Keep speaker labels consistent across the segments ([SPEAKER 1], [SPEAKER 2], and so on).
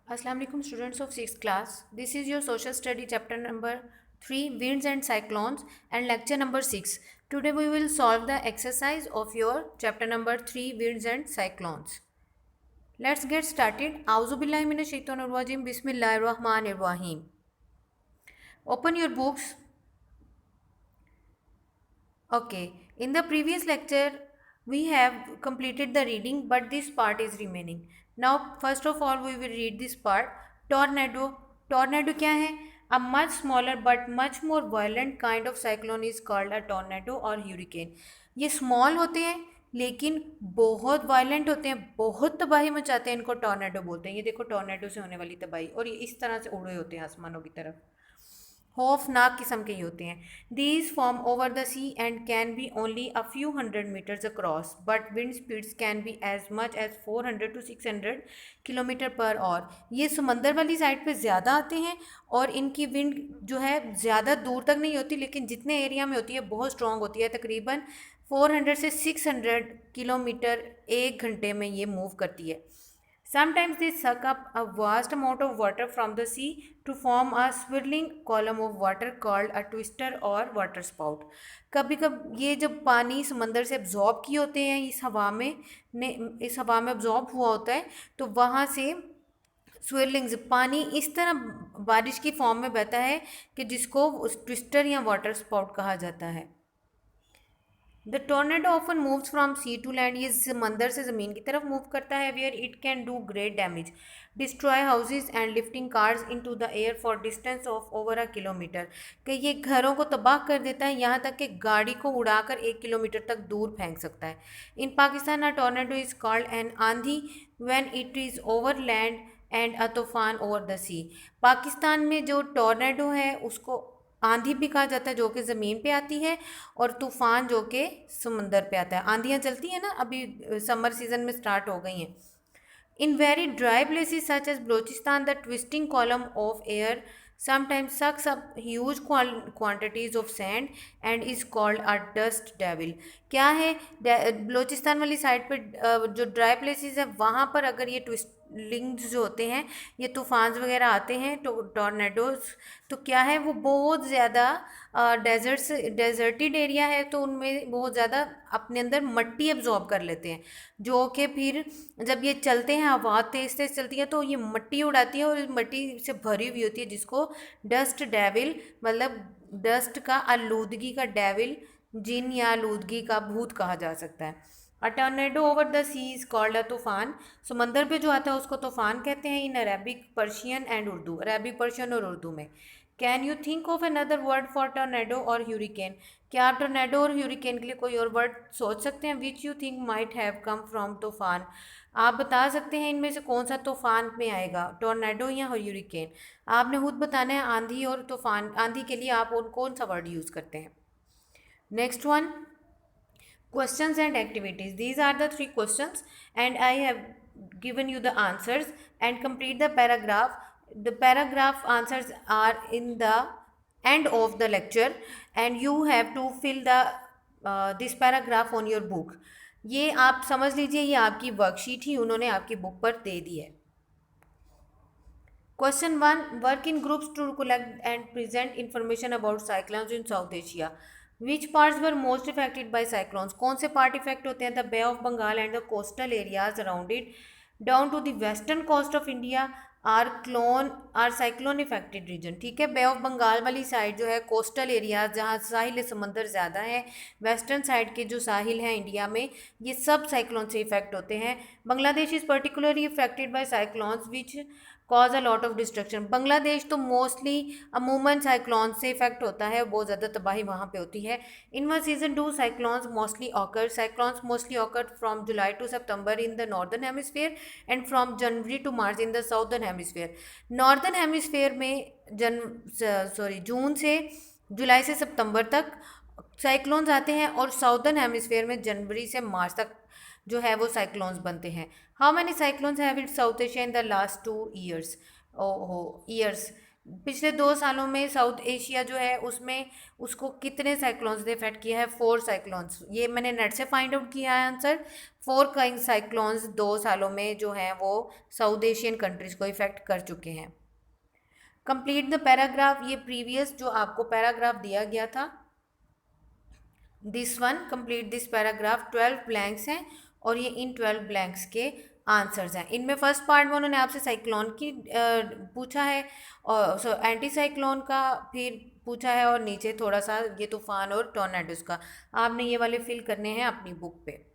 [SPEAKER 1] Assalamu alaikum students of 6th class. This is your social study chapter number 3 winds and cyclones and lecture number 6. Today we will solve the exercise of your chapter number 3 winds and cyclones. Let's get started. Auzu billahi minash shaitanir rajim. Bismillahir rahmanir rahim. Open your books. Okay, in the previous lecture, we have completed the reading, but this part is remaining. Now, first of all, we will read this part. Tornado. Tornado क्या है? A much smaller but much more violent kind of cyclone is called a tornado or hurricane. ये small होते हैं लेकिन बहुत violent होते हैं, बहुत तबाही मचाते हैं, इनको टॉर्नेडो बोलते हैं. ये देखो टॉर्नेडो से होने वाली तबाही, और ये इस तरह से उड़े होते हैं आसमानों की तरफ. खौफनाक किस्म के ही होते हैं. These form over the sea and can be only a few hundred metres across, but wind speeds can be as much as 400 to 600 kilometre per hour. ये समंदर वाली साइड पे ज़्यादा आते हैं और इनकी विंड जो है ज़्यादा दूर तक नहीं होती, लेकिन जितने एरिया में होती है बहुत स्ट्रॉन्ग होती है. तकरीबन 400 से 600 किलोमीटर एक घंटे में ये मूव करती है. Sometimes they suck up a vast amount of water from the sea to form a swirling column of water called a twister or water spout. कभी कभी ये जब पानी समंदर से अब्जॉर्ब किए होते हैं इस हवा में अब्जॉर्ब हुआ होता है, तो वहाँ से स्विरलिंग्स पानी इस तरह बारिश की फॉर्म में बहता है कि जिसको ट्विस्टर या वाटर स्पाउट कहा जाता है. The tornado often moves from sea to land. ये समंदर से ज़मीन की तरफ मूव करता है. Where it can do great damage, destroy houses and lifting cars into the air for distance of over a kilometre. कि ये घरों को तबाह कर देता है, यहाँ तक कि गाड़ी को उड़ाकर 1 किलोमीटर तक दूर फेंक सकता है. इन पाकिस्तान अ टोर्नेडो इज़ कॉल्ड एन आंधी when it is over land and अ तूफान ओवर द सी. पाकिस्तान में जो टोर्नेडो है उसको आंधी भी कहा जाता है, जो कि ज़मीन पे आती है, और तूफ़ान जो कि समंदर पे आता है. आंधियाँ चलती हैं ना, अभी समर सीज़न में स्टार्ट हो गई हैं. In very dry places such as Balochistan, the twisting column of air sometimes sucks up huge quantities of sand and is called a dust devil. क्या है? बलोचिस्तान वाली साइड पे जो ड्राई प्लेसेस है वहाँ पर अगर ये ट्विस्टिंग्स जो होते हैं, ये तूफान वगैरह आते हैं, टॉर्नेडोज, तो क्या है, वो बहुत ज़्यादा डेजर्टेड एरिया है, तो उनमें बहुत ज़्यादा अपने अंदर मट्टी एब्जॉर्ब कर लेते हैं, जो कि फिर जब ये चलते हैं, हवा तेज़ तेज़ चलती है, तो ये मट्टी उड़ाती है और मट्टी से भरी हुई होती है, जिसको डस्ट डेविल, मतलब डस्ट का, आलूदगी का डेविल, जिन या आलूदगी का भूत कहा जा सकता है. A tornado over the sea is called a तूफान. समंदर पे जो आता है उसको तूफान कहते हैं. इन Arabic, Persian and Urdu. Arabic, Persian और उर्दू में. Can you think of another word for tornado और ह्यूरिकेन? क्या आप टोर्नेडो और ह्यूरिकेन के लिए कोई और वर्ड सोच सकते हैं? Which you think might have come from तूफान. आप बता सकते हैं इनमें से कौन सा तूफान में आएगा, टोर्नेडो या ह्यूरिकेन. आपने खुद बताना है. आंधी और तूफान, आंधी के लिए आप कौन सा वर्ड यूज़ करते हैं. Next one, questions and activities. These are the three questions and I have given you the answers, and complete the paragraph. The paragraph answers are in the end of the lecture and you have to fill the this paragraph on your book. ये आप समझ लीजिए, ये आपकी worksheet ही उन्होंने आपकी book पर दे दी है. Question 1, work in groups to collect and present information about cyclones in South Asia. Which parts were most affected by cyclones. कौन से पार्ट इफेक्ट होते हैं? The bay of Bengal and the coastal areas around it down to the western coast of India are cyclone affected region. ठीक है, बे of Bengal वाली side जो है, coastal areas जहाँ साहिल समंदर ज़्यादा है, वेस्टर्न साइड के जो साहिल हैं इंडिया में, ये सब साइक्लोन से इफेक्ट होते हैं. Bangladesh is particularly affected by cyclones which cause a lot of destruction. Bangladesh तो मोस्टली अमूमन साइक्लोन से इफेक्ट होता है, बहुत ज़्यादा तबाही वहाँ पे होती है. In one season do cyclones mostly occur. Cyclones mostly occur from July to September in the northern hemisphere and from January to March in the southern hemisphere. Northern hemisphere में जून से जुलाई से सितंबर तक साइक्लोन्स आते हैं, और साउदर्न हेमिस्फीयर में जनवरी से मार्च तक जो है वो साइक्लोन्स बनते हैं. How many cyclones have hit south Asia in the last 2 years? ओहो, ईयर्स. पिछले 2 सालों में साउथ एशिया जो है उसमें उसको कितने साइक्लोन्स ने इफेक्ट किया है? 4 साइक्लोन्स। ये मैंने नेट से फाइंड आउट किया है आंसर। 4 साइक्लोन्स 2 सालों में जो हैं वो साउथ एशियन कंट्रीज को इफेक्ट कर चुके हैं। कंप्लीट द पैराग्राफ, ये प्रीवियस जो आपको पैराग्राफ दिया गया था, this one complete this paragraph, 12 blanks हैं और ये इन 12 ब्लैंक्स के आंसर्स हैं। इनमें फर्स्ट पार्ट में उन्होंने आपसे साइक्लोन की पूछा है और एंटी साइक्लोन का फिर पूछा है और नीचे थोड़ा सा ये तूफान और टॉर्नेडोज का। आपने ये वाले फिल करने हैं अपनी बुक पे।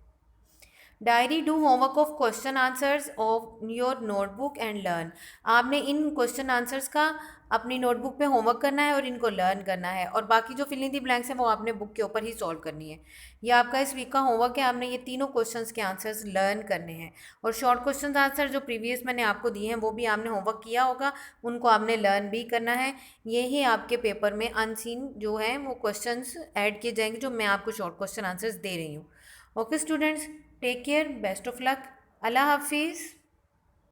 [SPEAKER 1] Diary, do homework of question answers of your notebook and learn. आपने इन क्वेश्चन आंसर्स का अपनी नोटबुक पे होमवर्क करना है और इनको लर्न करना है, और बाकी जो फिल इन दी ब्लैंक्स हैं वो आपने बुक के ऊपर ही सॉल्व करनी है। ये आपका इस वीक का होमवर्क है, आपने ये तीनों क्वेश्चंस के आंसर्स लर्न करने हैं। और शॉर्ट क्वेश्चन आंसर जो प्रीवियस मैंने आपको दिए हैं वो भी आपने होमवर्क किया होगा, उनको आपने लर्न भी करना है। यही आपके पेपर में अनसीन जो है वो क्वेश्चंस ऐड किए जाएंगे जो मैं आपको शॉर्ट क्वेश्चन आंसर्स दे रही हूँ। Okay students, take care, best of luck, अल्लाह हाफिज़।